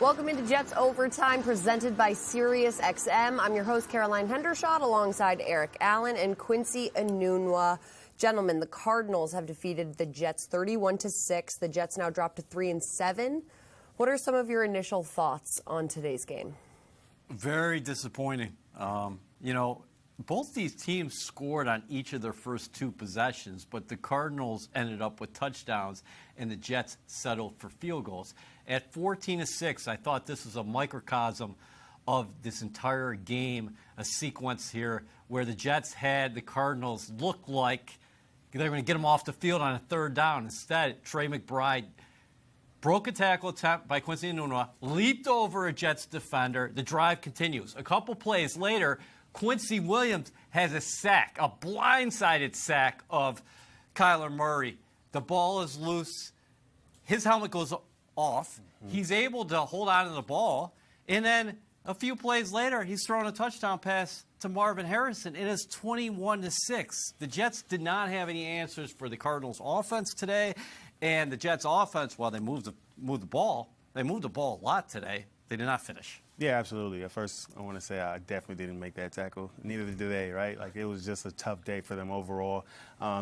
Welcome into Jets Overtime, presented by SiriusXM. I'm your host, Caroline Hendershot, alongside Eric Allen and Quincy Enunwa. Gentlemen, the Cardinals have defeated the Jets 31-6. The Jets now dropped to 3-7. What are some of your initial thoughts on today's game? Very disappointing. Both these teams scored on each of their first two possessions, but the Cardinals ended up with touchdowns, and the Jets settled for field goals. At 14-6, I thought this was a microcosm of this entire game, a sequence here where the Jets had the Cardinals look like they were going to get them off the field on a third down. Instead, Trey McBride broke a tackle attempt by Quincy Enunwa, leaped over a Jets defender. The drive continues. A couple plays later, Quincy Williams has a sack, a blindsided sack of Kyler Murray. The ball is loose. His helmet goes off. He's able to hold on to the ball. And then a few plays later, he's throwing a touchdown pass to Marvin Harrison. It is 21-6. The Jets did not have any answers for the Cardinals' offense today. And the Jets' offense, while they moved the ball a lot today. They did not finish. Yeah, absolutely. At first, I want to say I definitely didn't make that tackle. Neither did they, right? Like, it was just a tough day for them overall.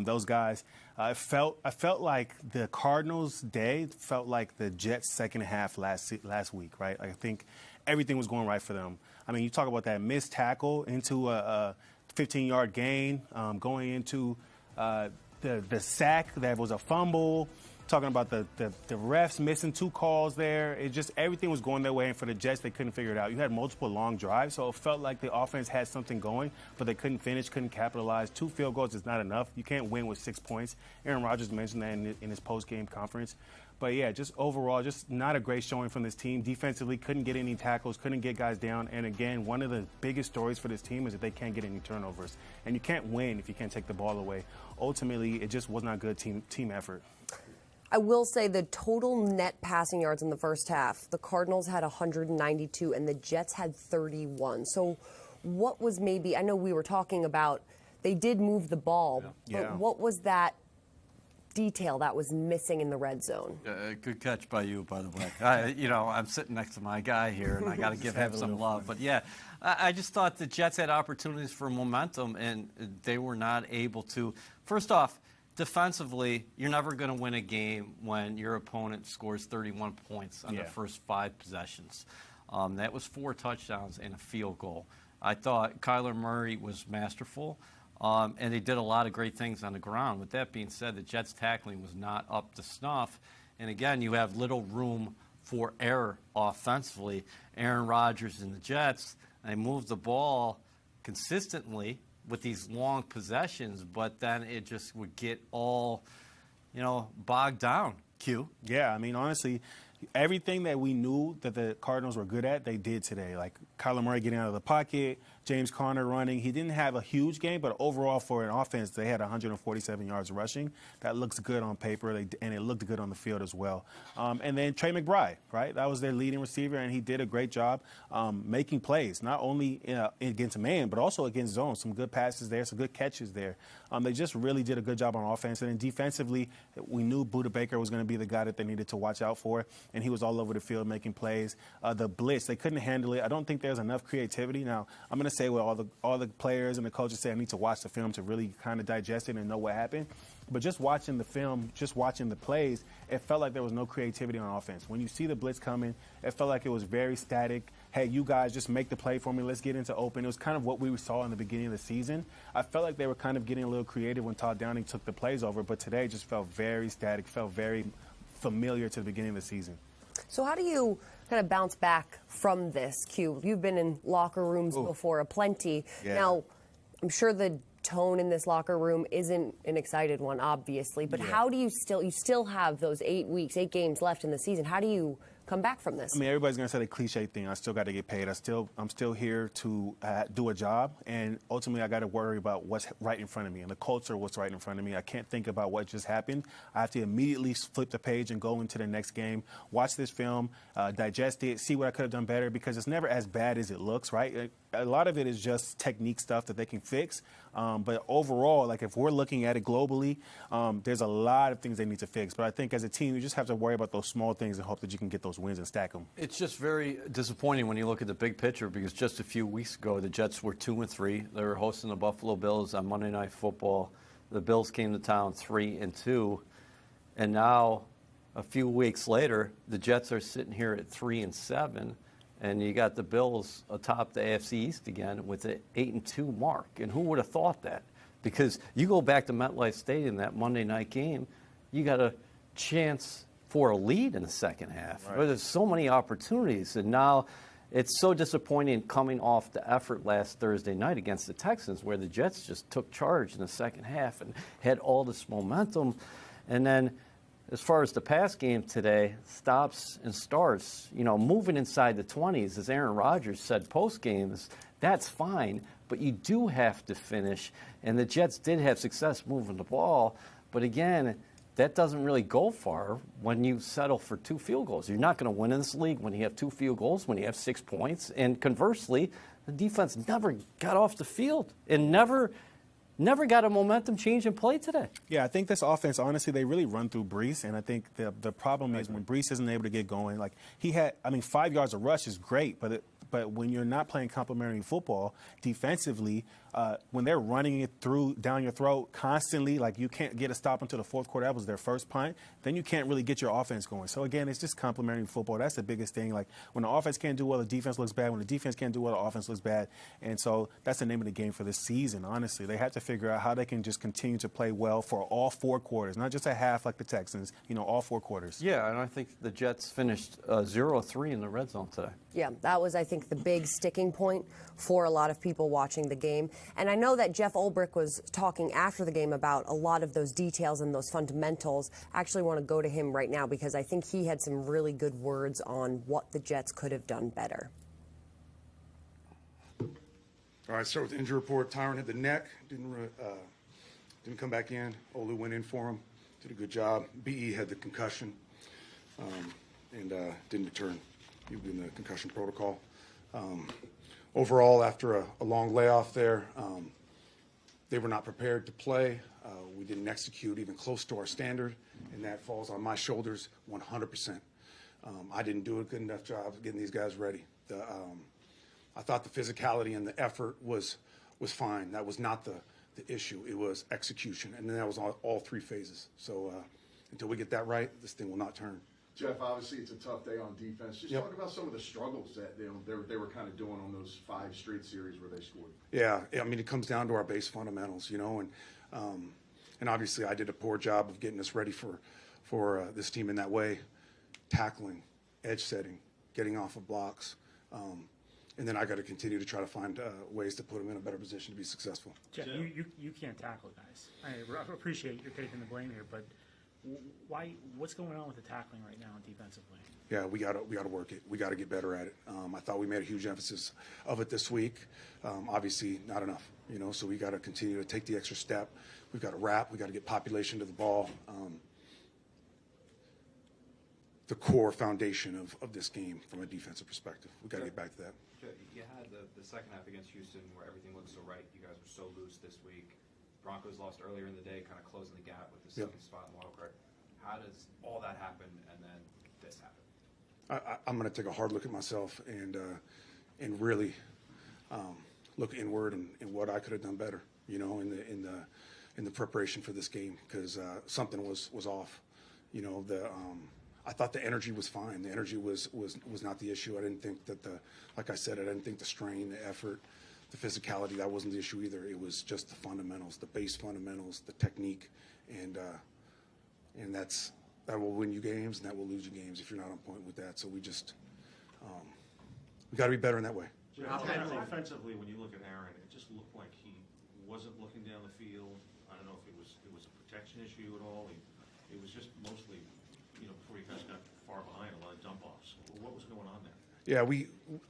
Those guys, I felt like the Cardinals' day felt like the Jets' second half last week, right? Like, I think everything was going right for them. I mean, you talk about that missed tackle into a 15-yard gain, going into the sack that was a fumble. Talking about the refs missing two calls there. It just, everything was going their way, and for the Jets, they couldn't figure it out. You had multiple long drives, so it felt like the offense had something going, but they couldn't finish, couldn't capitalize. 2 field goals is not enough. You can't win with 6 points. Aaron Rodgers mentioned that in his post-game conference. But, yeah, just overall, just not a great showing from this team. Defensively, couldn't get any tackles, couldn't get guys down. And, again, one of the biggest stories for this team is that they can't get any turnovers. And you can't win if you can't take the ball away. Ultimately, it just was not good team effort. I will say the total net passing yards in the first half, the Cardinals had 192 and the Jets had 31. So what was maybe, I know we were talking about they did move the ball, but what was that detail that was missing in the red zone? Good catch by you, by the way. I'm sitting next to my guy here, and I got to give him some love. But, yeah, I just thought the Jets had opportunities for momentum, and they were not able to. First off, defensively, you're never going to win a game when your opponent scores 31 points on the first 5 possessions. That was 4 touchdowns and a field goal. I thought Kyler Murray was masterful, and they did a lot of great things on the ground. With that being said, the Jets' tackling was not up to snuff. And, again, you have little room for error offensively. Aaron Rodgers and the Jets, they moved the ball consistently with these long possessions, but then it just would get all, bogged down. Q. Yeah, I mean, honestly, everything that we knew that the Cardinals were good at, they did today. Like Kyler Murray getting out of the pocket, James Conner running. He didn't have a huge game, but overall for an offense, they had 147 yards rushing. That looks good on paper, and it looked good on the field as well. And then Trey McBride, right? That was their leading receiver, and he did a great job making plays, not only against man, but also against zone. Some good passes there, some good catches there. They just really did a good job on offense. And then defensively, we knew Budda Baker was going to be the guy that they needed to watch out for, and he was all over the field making plays. The blitz, they couldn't handle it. I don't think there's enough creativity. Now, I'm going to say what all the players and the coaches say, I need to watch the film to really kind of digest it and know what happened. But just watching the film, just watching the plays, it felt like there was no creativity on offense. When you see the blitz coming, it felt like it was very static. Hey, you guys just make the play for me. Let's get into open. It was kind of what we saw in the beginning of the season. I felt like they were kind of getting a little creative when Todd Downing took the plays over, but today just felt very static, felt very familiar to the beginning of the season. So how do you kind of bounce back from this, Q? You've been in locker rooms before aplenty. Yeah. Now, I'm sure the tone in this locker room isn't an excited one, obviously, but how do you still have those 8 games left in the season. How do you come back from this? I mean, everybody's going to say the cliche thing. I still got to get paid. I'm still here to do a job, and ultimately I got to worry about what's right in front of me and the culture, what's right in front of me. I can't think about what just happened. I have to immediately flip the page and go into the next game, watch this film, digest it, see what I could have done better, because it's never as bad as it looks, right? A lot of it is just technique stuff that they can fix. But overall, like if we're looking at it globally, there's a lot of things they need to fix. But I think as a team, you just have to worry about those small things and hope that you can get those wins and stack them. It's just very disappointing when you look at the big picture because just a few weeks ago, the Jets were 2-3. They were hosting the Buffalo Bills on Monday Night Football. The Bills came to town 3-2. And now, a few weeks later, the Jets are sitting here at 3-7. And you got the Bills atop the AFC East again with an 8-2 mark. And who would have thought that? Because you go back to MetLife Stadium, that Monday night game, you got a chance for a lead in the second half. Right. There's so many opportunities, and now it's so disappointing coming off the effort last Thursday night against the Texans where the Jets just took charge in the second half and had all this momentum. And then as far as the pass game today, stops and starts, moving inside the 20s, as Aaron Rodgers said post-game, that's fine, but you do have to finish. And the Jets did have success moving the ball, but again, that doesn't really go far when you settle for 2 field goals. You're not going to win in this league when you have 2 field goals, when you have 6 points. And conversely, the defense never got off the field and never got a momentum change in play today. Yeah, I think this offense, honestly, they really run through Brees, and I think the problem is when Brees isn't able to get going, like 5 yards of rush is great, but when you're not playing complementary football defensively, when they're running it down your throat constantly, like you can't get a stop until the fourth quarter, that was their first punt, then you can't really get your offense going. So again, it's just complementary football. That's the biggest thing. Like when the offense can't do well, the defense looks bad. When the defense can't do well, the offense looks bad. And so that's the name of the game for this season, honestly. They have to figure out how they can just continue to play well for all 4 quarters, not just a half like the Texans, all 4 quarters. Yeah, and I think the Jets finished 0-3 in the red zone today. Yeah, that was, I think, the big sticking point for a lot of people watching the game. And I know that Jeff Ulbrich was talking after the game about a lot of those details and those fundamentals. I actually want to go to him right now because I think he had some really good words on what the Jets could have done better. All right, start with the injury report. Tyron hit the neck, didn't come back in. Olu went in for him, did a good job. BE had the concussion and didn't return. He'll be in the concussion protocol. Overall, after a long layoff there, they were not prepared to play. We didn't execute even close to our standard, and that falls on my shoulders 100%. I didn't do a good enough job of getting these guys ready. I thought the physicality and the effort was fine. That was not the issue. It was execution, and then that was all 3 phases. So until we get that right, this thing will not turn. Jeff, obviously it's a tough day on defense. Just talk about some of the struggles that they were kind of doing on those 5 straight series where they scored. Yeah, I mean, it comes down to our base fundamentals, and obviously I did a poor job of getting us ready for this team in that way, tackling, edge setting, getting off of blocks, and then I got to continue to try to find ways to put them in a better position to be successful. Jeff, you can't tackle guys. I appreciate you're taking the blame here, but why? What's going on with the tackling right now defensively? Yeah, we got to work it. We got to get better at it. I thought we made a huge emphasis of it this week. Obviously, not enough. So we got to continue to take the extra step. We've got to wrap. We got to get population to the ball. The core foundation of this game from a defensive perspective. We got to get back to that. You had the second half against Houston where everything looked so right. You guys were so loose this week. Broncos lost earlier in the day, kind of closing the gap with the second spot in the wild card. How does all that happen and then this happen? I'm going to take a hard look at myself and really look inward and what I could have done better, in the preparation for this game because something was off. I thought the energy was fine. The energy was not the issue. I didn't think that like I said, I didn't think the strain, the effort, the physicality, that wasn't the issue either. It was just the fundamentals, the base fundamentals, the technique, and that will win you games and that will lose you games if you're not on point with that. So we just we got to be better in that way. Offensively, when you look at Aaron, it just looked like he wasn't looking down the field. I don't know if it was a protection issue at all. It was just mostly, before you guys got far behind, a lot of dump offs. What was going on there? Yeah,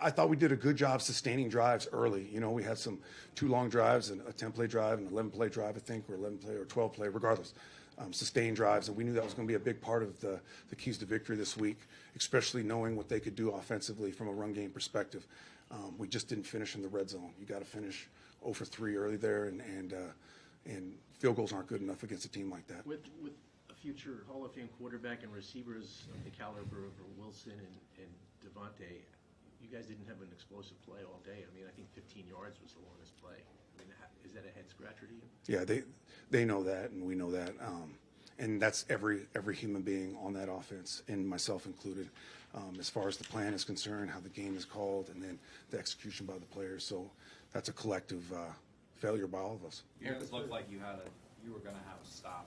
I thought we did a good job sustaining drives early. We had 2 long drives and a 10-play drive and an 11-play drive, I think, or 11-play or 12-play, regardless. Sustained drives, and we knew that was going to be a big part of the keys to victory this week, especially knowing what they could do offensively from a run game perspective. We just didn't finish in the red zone. You got to finish 0 for 3 early there, and field goals aren't good enough against a team like that. With a future Hall of Fame quarterback and receivers of the caliber of Wilson and Devontae, you guys didn't have an explosive play all day. I mean, I think 15 yards was the longest play. I mean, is that a head scratcher to you? Yeah, they know that, and we know that, and that's every human being on that offense, and myself included, as far as the plan is concerned, how the game is called, and then the execution by the players. So that's a collective failure by all of us. It looked like you were going to have a stop.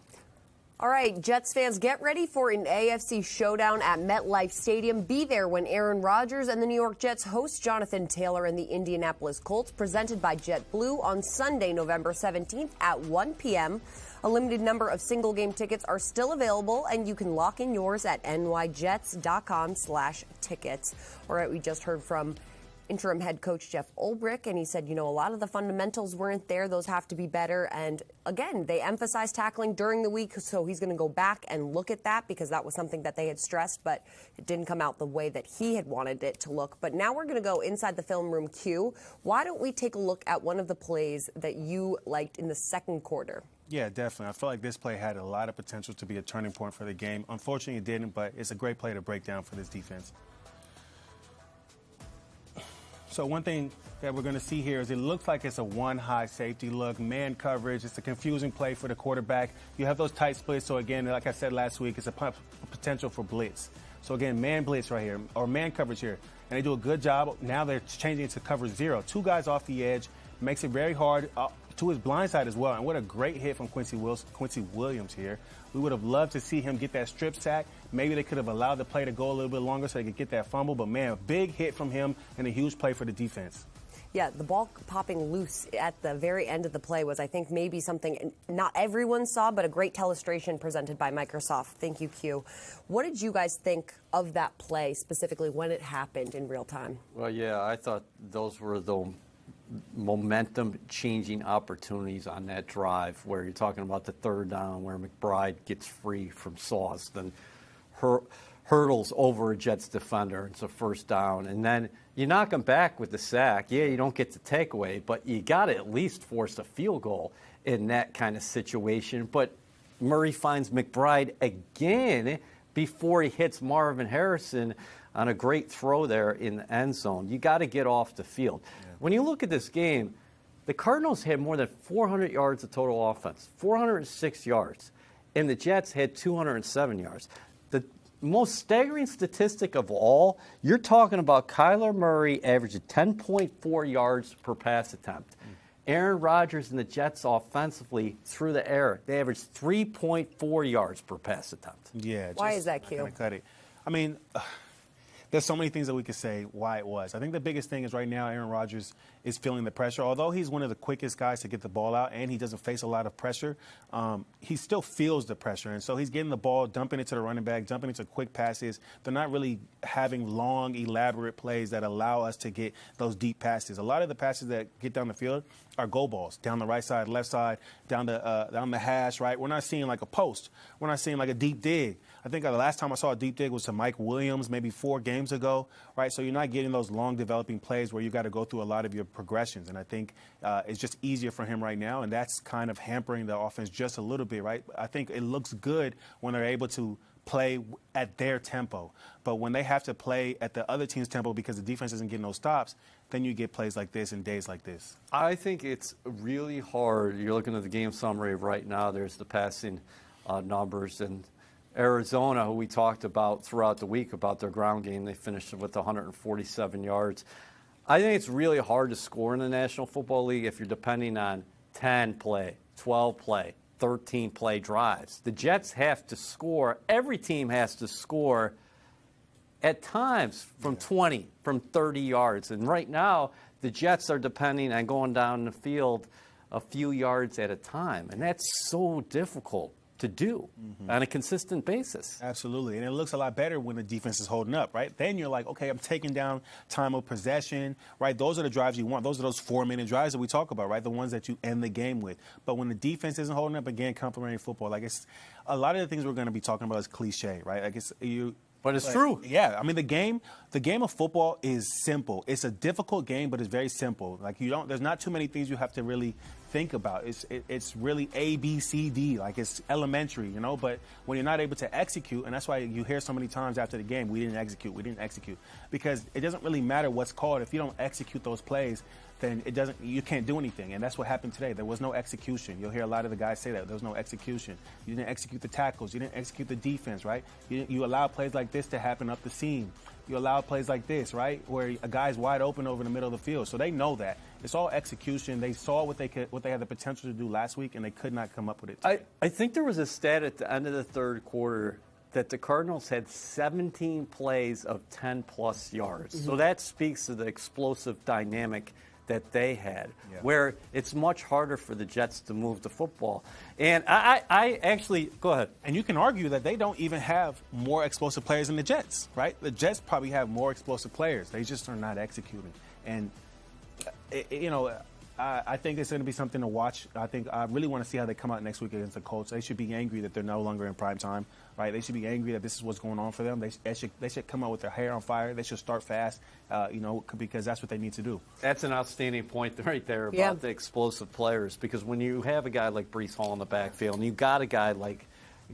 All right, Jets fans, get ready for an AFC showdown at MetLife Stadium. Be there when Aaron Rodgers and the New York Jets host Jonathan Taylor and the Indianapolis Colts, presented by JetBlue on Sunday, November 17th at 1 p.m. A limited number of single-game tickets are still available, and you can lock in yours at nyjets.com/tickets. All right, we just heard from interim head coach Jeff Ulbrich, and he said, a lot of the fundamentals weren't there. Those have to be better. And again, they emphasized tackling during the week, so he's going to go back and look at that because that was something that they had stressed, but it didn't come out the way that he had wanted it to look. But now we're going to go inside the film room queue. Why don't we take a look at one of the plays that you liked in the second quarter? Yeah, definitely. I feel like this play had a lot of potential to be a turning point for the game. Unfortunately, it didn't, but it's a great play to break down for this defense. So one thing that we're going to see here is it looks like it's a one-high safety look, man coverage. It's a confusing play for the quarterback. You have those tight splits. So, again, like I said last week, it's a potential for blitz. So, again, man blitz right here, or man coverage here. And they do a good job. Now they're changing it to cover 0. 2 guys off the edge. Makes it very hard to his blind side as well. And what a great hit from Quincy Williams here. We would have loved to see him get that strip sack. Maybe they could have allowed the play to go a little bit longer so they could get that fumble. But, man, a big hit from him and a huge play for the defense. Yeah, the ball popping loose at the very end of the play was, I think, maybe something not everyone saw, but a great telestration presented by Microsoft. Thank you, Q. What did you guys think of that play, specifically when it happened in real time? Well, yeah, I thought those were the momentum-changing opportunities on that drive where you're talking about the third down where McBride gets free from Sauce, then hurdles over a Jets defender. It's a first down. And then you knock him back with the sack. Yeah, you don't get the takeaway, but you got to at least force a field goal in that kind of situation. But Murray finds McBride again before he hits Marvin Harrison on a great throw there in the end zone. You got to get off the field. Yeah. When you look at this game, the Cardinals had more than 400 yards of total offense, 406 yards, and the Jets had 207 yards. The most staggering statistic of all, you're talking about Kyler Murray averaging 10.4 yards per pass attempt. Aaron Rodgers and the Jets offensively through the air, they averaged 3.4 yards per pass attempt. Yeah. Why is that, Q? Cut it. I mean, there's so many things that we could say why it was. I think the biggest thing is right now Aaron Rodgers is feeling the pressure. Although he's one of the quickest guys to get the ball out and he doesn't face a lot of pressure, he still feels the pressure. And so he's getting the ball, dumping it to the running back, dumping into quick passes. They're not really having long, elaborate plays that allow us to get those deep passes. A lot of the passes that get down the field are go balls, down the right side, left side, down the hash, right? We're not seeing like a post. We're not seeing like a deep dig. I think the last time I saw a deep dig was to Mike Williams, maybe 4 games ago, right? So you're not getting those long developing plays where you got to go through a lot of your progressions. And I think it's just easier for him right now, and that's kind of hampering the offense just a little bit, right? I think it looks good when they're able to play at their tempo. But when they have to play at the other team's tempo because the defense isn't getting those stops, then you get plays like this and days like this. I think it's really hard. You're looking at the game summary right now. There's the passing numbers. And Arizona, who we talked about throughout the week about their ground game, they finished with 147 yards. I think it's really hard to score in the National Football League if you're depending on 10-play, 12-play, 13-play drives. The Jets have to score. Every team has to score at times from 20, from 30 yards. And right now, the Jets are depending on going down the field a few yards at a time. And that's so difficult to do on a consistent basis. Absolutely. And it looks a lot better when the defense is holding up, right? Then you're like, okay, I'm taking down time of possession, right? Those are the drives you want. Those are those 4-minute drives that we talk about, right? The ones that you end the game with. But when the defense isn't holding up, again, complimentary football, like it's a lot of the things we're going to be talking about is cliche, right? Like it's you. But it's true. Yeah. I mean, the the game of football is simple. It's a difficult game, but it's very simple. Like there's not too many things you have to really think about. It's really A, B, C, D. Like it's elementary, But when you're not able to execute, and that's why you hear so many times after the game, we didn't execute, because it doesn't really matter what's called. If you don't execute those plays, then you can't do anything. And that's what happened today. There was no execution. You'll hear a lot of the guys say that. There was no execution. You didn't execute the tackles. You didn't execute the defense, right? You allow plays like this to happen up the seam. You allow plays like this, right, where a guy's wide open over the middle of the field. So they know that. It's all execution. They saw what they had the potential to do last week, and they could not come up with it today. I think there was a stat at the end of the third quarter that the Cardinals had 17 plays of 10-plus yards. So that speaks to the explosive dynamic that they had, where it's much harder for the Jets to move the football. And I actually, go ahead. And you can argue that they don't even have more explosive players than the Jets, right? The Jets probably have more explosive players. They just are not executing. And, I think it's going to be something to watch. I really want to see how they come out next week against the Colts. They should be angry that they're no longer in prime time, right? They should be angry that this is what's going on for them. They should come out with their hair on fire. They should start fast, because that's what they need to do. That's an outstanding point right there about the explosive players, because when you have a guy like Breece Hall in the backfield and you got a guy like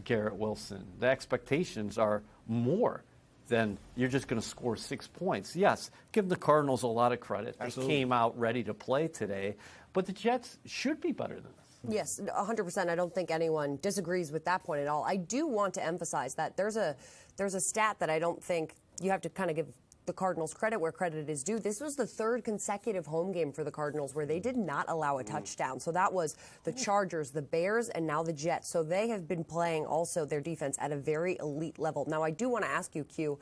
Garrett Wilson, the expectations are more than you're just going to score 6 points. Yes, give the Cardinals a lot of credit. Absolutely. They came out ready to play today, but the Jets should be better than this. Yes, 100%. I don't think anyone disagrees with that point at all. I do want to emphasize that there's a stat that I don't think you have to kind of give the Cardinals credit where credit is due. This was the third consecutive home game for the Cardinals where they did not allow a touchdown. So that was the Chargers, the Bears, and now the Jets. So they have been playing also their defense at a very elite level. Now, I do want to ask you, Q,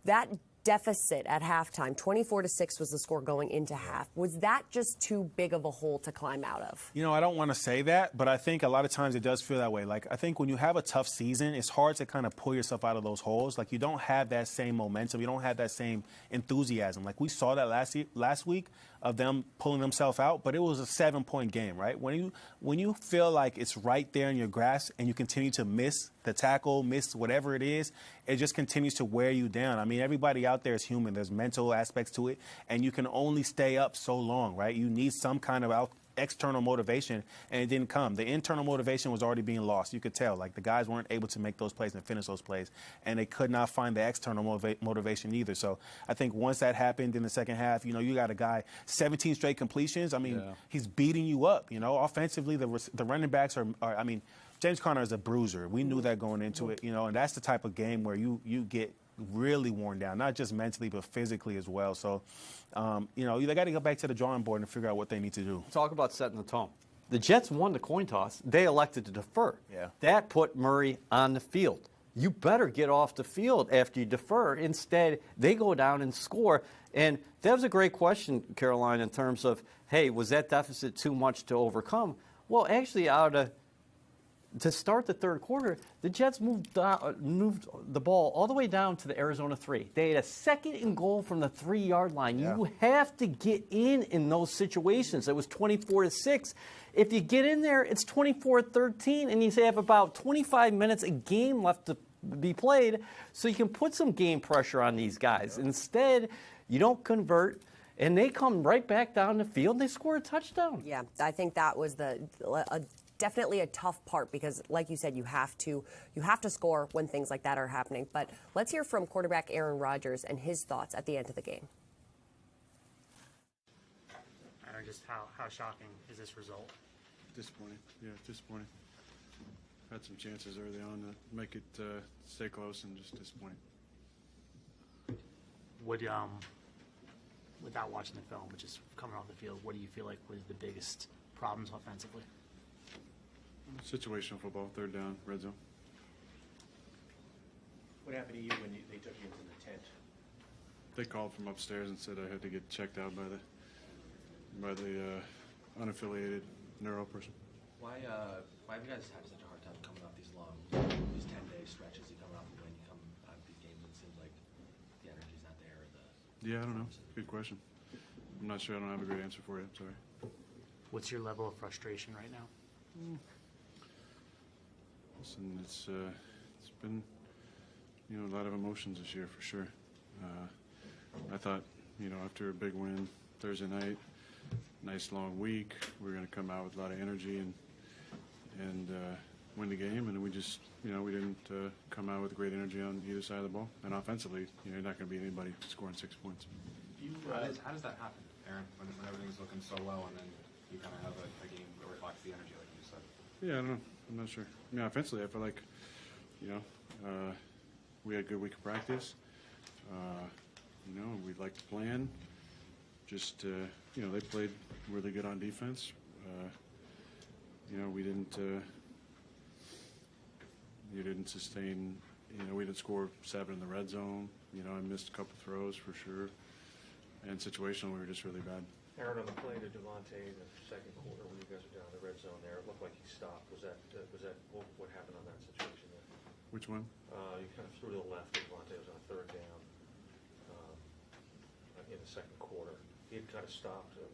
that deficit at halftime, 24-6 was the score going into half. Was that just too big of a hole to climb out of? I don't want to say that, but I think a lot of times it does feel that way. Like, I think when you have a tough season, it's hard to kind of pull yourself out of those holes. Like, you don't have that same momentum. You don't have that same enthusiasm. Like, we saw that last week of them pulling themselves out, but it was a 7-point game, right? When you feel like it's right there in your grasp and you continue to miss the tackle, miss whatever it is, it just continues to wear you down. I mean, everybody out there is human. There's mental aspects to it, and you can only stay up so long, right? You need some kind of external motivation, and it didn't come. The internal motivation was already being lost. You could tell. Like, the guys weren't able to make those plays and finish those plays, and they could not find the external motivation either. So I think once that happened in the second half, you got a guy, 17 straight completions. I mean, he's beating you up. Offensively, the running backs are James Conner is a bruiser. We knew that going into it, and that's the type of game where you get really worn down, not just mentally, but physically as well. So, they got to go back to the drawing board and figure out what they need to do. Talk about setting the tone. The Jets won the coin toss. They elected to defer. Yeah. That put Murray on the field. You better get off the field after you defer. Instead, they go down and score. And that was a great question, Caroline, in terms of, hey, was that deficit too much to overcome? Well, actually, to start the third quarter, the Jets moved the ball all the way down to the Arizona 3. They had a 2nd and goal from the 3-yard line. Yeah. You have to get in those situations. It was 24-6. If you get in there, it's 24-13, and you have about 25 minutes a game left to be played, so you can put some game pressure on these guys. Yeah. Instead, you don't convert, and they come right back down the field, and they score a touchdown. Yeah, I think that was definitely a tough part because, like you said, you have to score when things like that are happening. But let's hear from quarterback Aaron Rodgers and his thoughts at the end of the game. Aaron, just how shocking is this result? Disappointing. Yeah, disappointing. Had some chances early on to make it stay close, and just disappointing. Without watching the film, but just coming off the field, what do you feel like was the biggest problems offensively? Situational football, third down, red zone. What happened to you when they took you into the tent? They called from upstairs and said I had to get checked out by the unaffiliated neuro person. Why have you guys had such a hard time coming off these 10-day stretches? You come off when you come out of these games, it seems like the energy's not there. Yeah, I don't know. Good question. I'm not sure. I don't have a great answer for you. I'm sorry. What's your level of frustration right now? Listen, it's been a lot of emotions this year for sure. thought, after a big win Thursday night, nice long week, we were going to come out with a lot of energy and win the game, and we just, we didn't come out with great energy on either side of the ball. And offensively, you're not going to beat anybody scoring 6 points. How does that happen, Aaron, when everything's looking so low and then you kind of have a game that reflects the energy, like you said? Yeah, I don't know. I'm not sure. Offensively, I feel like, we had a good week of practice. We liked the plan. Just, they played really good on defense. We didn't sustain, we didn't score 7 in the red zone. I missed a couple throws for sure. And situationally, we were just really bad. Aaron, on the play to Devontae in the second quarter when you guys were down in the red zone there, it looked like he stopped. Was that what happened on that situation there? Which one? You kind of threw to the left. Devontae was on third down in the second quarter. He had kind of stopped, and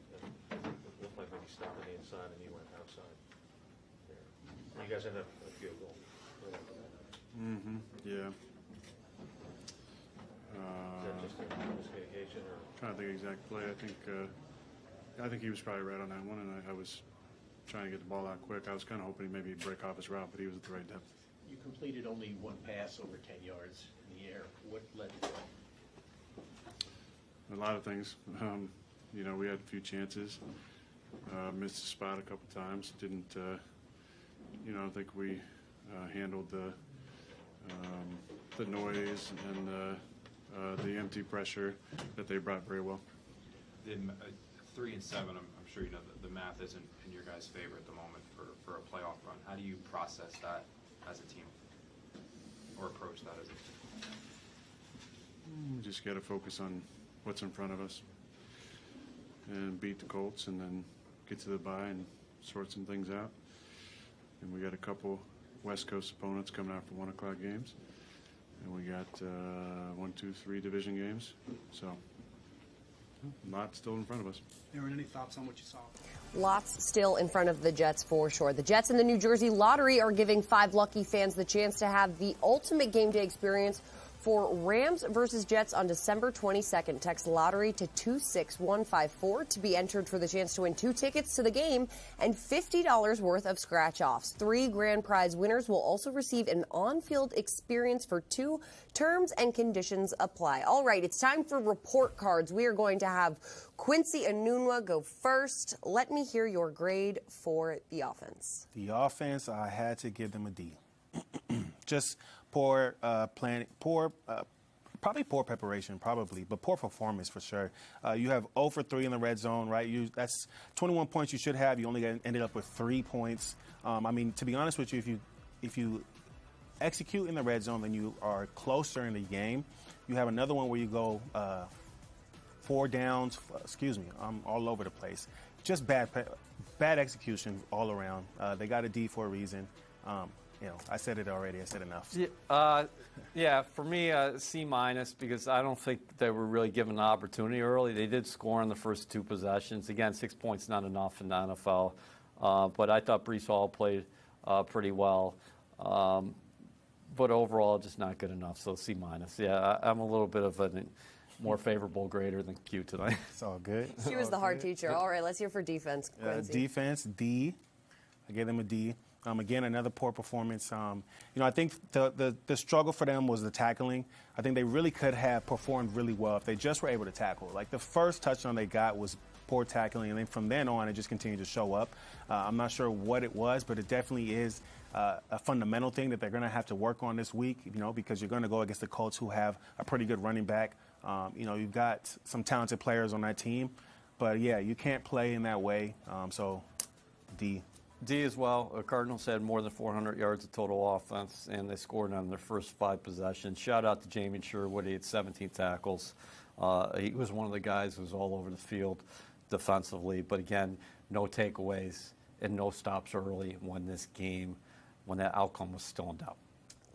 it looked like maybe he stopped on the inside and he went outside there. You guys ended up a field goal. Yeah. Is that just a miscommunication or? Trying to think exact play. I think he was probably right on that one, and I was trying to get the ball out quick. I was kind of hoping he maybe break off his route, but he was at the right depth. You completed only one pass over 10 yards in the air. What led to that? A lot of things. We had a few chances. Missed the spot a couple times. Didn't. I don't think we handled the noise and the empty pressure that they brought very well. 3 and 7. I'm sure you know the math isn't in your guys' favor at the moment for a playoff run. How do you process that as a team, or approach that as a team? We just got to focus on what's in front of us and beat the Colts, and then get to the bye and sort some things out. And we got a couple West Coast opponents coming out for 1 o'clock games, and we got 1, 2, 3 division games. So a lot still in front of us. Aaron, any thoughts on what you saw? Lots still in front of the Jets for sure. The Jets and the New Jersey Lottery are giving 5 lucky fans the chance to have the ultimate game day experience for Rams versus Jets on December 22nd. Text lottery to 26154 to be entered for the chance to win 2 tickets to the game and $50 worth of scratch-offs. 3 grand prize winners will also receive an on-field experience for 2. Terms and conditions apply. All right, it's time for report cards. We are going to have Quincy Enunwa go first. Let me hear your grade for the offense. The offense, I had to give them a D. Just poor planning, probably poor preparation, but poor performance for sure. You have 0 for 3 in the red zone, right? That's 21 points you should have. You only ended up with 3 points. To be honest with you, if you execute in the red zone, then you are closer in the game. You have another one where you go 4 downs. I'm all over the place. Just bad execution all around. They got a D for a reason. I said it already. I said enough. Yeah, for me, C- because I don't think they were really given an opportunity early. They did score in the first 2 possessions. Again, 6 points not enough in the NFL. But I thought Breece Hall played pretty well. But overall, just not good enough. So C-. Yeah, I'm a little bit of a more favorable grader than Q tonight. It's all good. She was the hard teacher. All right, let's hear for defense, Quincy. Defense, D. I gave them a D. Again, another poor performance. I think the struggle for them was the tackling. I think they really could have performed really well if they just were able to tackle. Like the first touchdown they got was poor tackling, and then from then on, it just continued to show up. I'm not sure what it was, but it definitely is a fundamental thing that they're going to have to work on this week, because you're going to go against the Colts, who have a pretty good running back. You've got some talented players on that team. But, yeah, you can't play in that way. So, D. D as well. Cardinals had more than 400 yards of total offense, and they scored on their first 5 possessions. Shout out to Jamie Sherwood. He had 17 tackles. He was one of the guys who was all over the field defensively. But, again, no takeaways and no stops early when that outcome was still in doubt.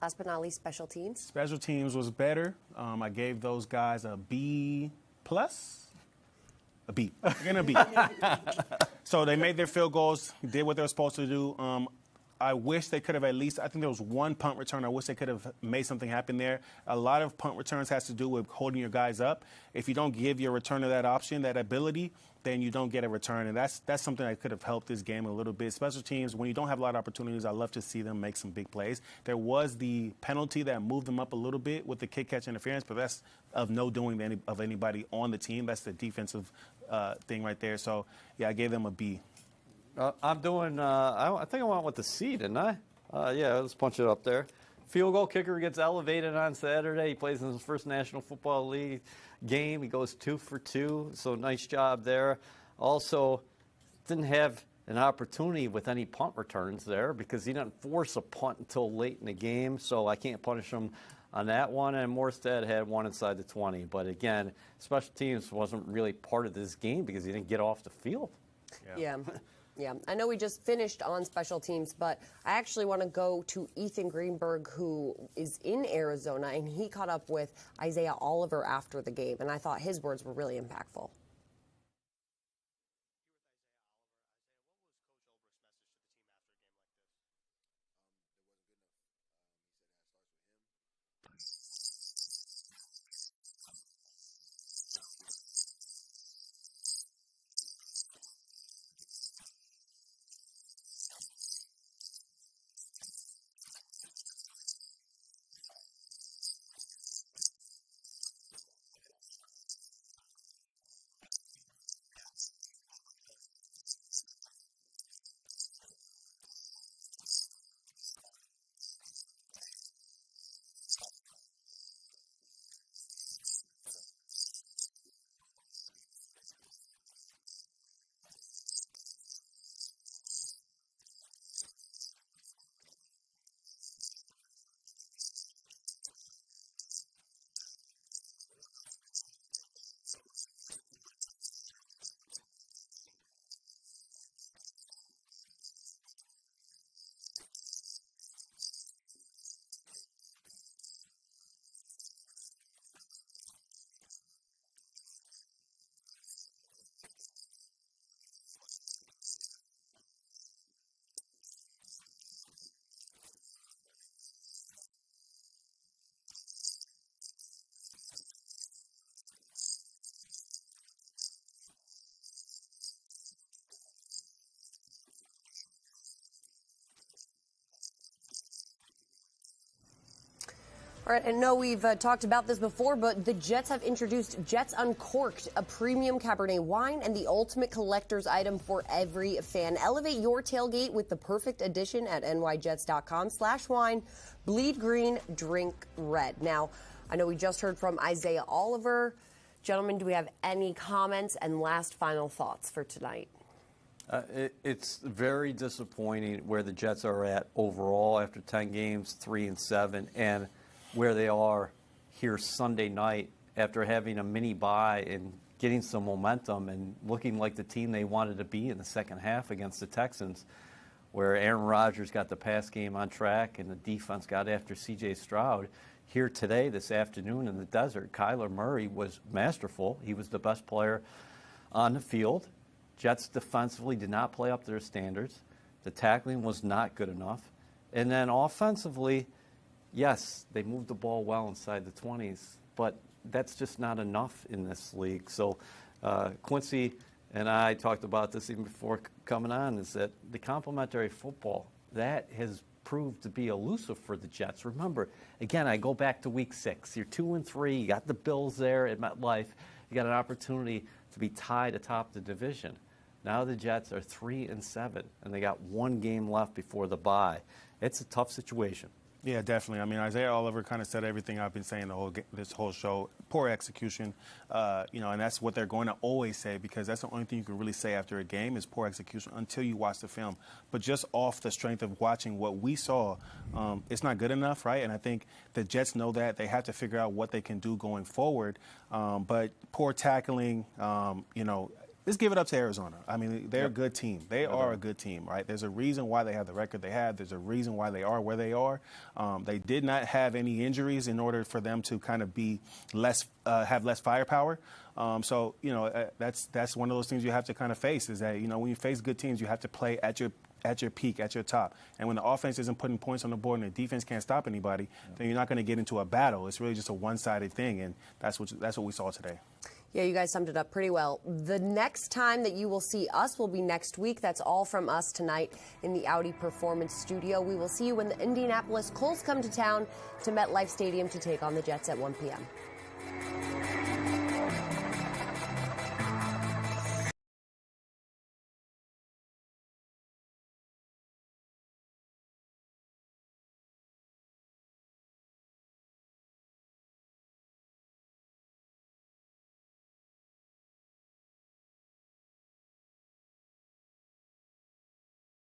Last but not least, special teams. Special teams was better. I gave those guys a B+. A B. Again, a B. So they made their field goals, did what they were supposed to do. I wish they could have at least, I think there was one punt return. I wish they could have made something happen there. A lot of punt returns has to do with holding your guys up. If you don't give your returner that option, that ability, then you don't get a return. And that's something that could have helped this game a little bit. Special teams, when you don't have a lot of opportunities, I love to see them make some big plays. There was the penalty that moved them up a little bit with the kick-catch interference, but that's of no doing of anybody on the team. That's the defensive thing right there. So, yeah, I gave them a B. I'm doing, I think I went with the C, didn't I? Yeah, let's punch it up there. Field goal kicker gets elevated on Saturday. He plays in his first National Football League game. He goes 2 for 2, so nice job there. Also, didn't have an opportunity with any punt returns there because he didn't force a punt until late in the game, so I can't punish him on that one. And Morstead had one inside the 20. But again, special teams wasn't really part of this game because he didn't get off the field. Yeah. Yeah, I know we just finished on special teams, but I actually want to go to Ethan Greenberg, who is in Arizona, and he caught up with Isaiah Oliver after the game, and I thought his words were really impactful. All right, I know we've talked about this before, but the Jets have introduced Jets Uncorked, a premium Cabernet wine and the ultimate collector's item for every fan. Elevate your tailgate with the perfect addition at nyjets.com/wine. Bleed green, drink red. Now, I know we just heard from Isaiah Oliver. Gentlemen, do we have any comments and last final thoughts for tonight? It's very disappointing where the Jets are at overall after 10 games, 3-7, and where they are here Sunday night after having a mini bye and getting some momentum and looking like the team they wanted to be in the second half against the Texans, where Aaron Rodgers got the pass game on track and the defense got after C.J. Stroud. Here today, this afternoon in the desert, Kyler Murray was masterful. He was the best player on the field. Jets defensively did not play up to their standards. The tackling was not good enough. And then offensively, yes, they moved the ball well inside the 20s, but that's just not enough in this league. So Quincy and I talked about this even before coming on, is that the complementary football, that has proved to be elusive for the Jets. Remember, again, I go back to week 6. You're 2-3. You got the Bills there at MetLife. You got an opportunity to be tied atop the division. Now the Jets are 3-7, and they got one game left before the bye. It's a tough situation. Yeah, definitely. I mean, Isaiah Oliver kind of said everything I've been saying this whole show. Poor execution, and that's what they're going to always say, because that's the only thing you can really say after a game is poor execution until you watch the film. But just off the strength of watching what we saw, it's not good enough, right? And I think the Jets know that. They have to figure out what they can do going forward. But poor tackling, let's give it up to Arizona. I mean, they're a good team. They are a good team, right? There's a reason why they have the record they have. There's a reason why they are where they are. They did not have any injuries in order for them to kind of be have less firepower. So that's one of those things you have to kind of face, is that, when you face good teams, you have to play at at your peak, at your top. And when the offense isn't putting points on the board and the defense can't stop anybody, then you're not going to get into a battle. It's really just a one-sided thing, and that's what we saw today. Yeah, you guys summed it up pretty well. The next time that you will see us will be next week. That's all from us tonight in the Audi Performance Studio. We will see you when the Indianapolis Colts come to town to MetLife Stadium to take on the Jets at 1 p.m.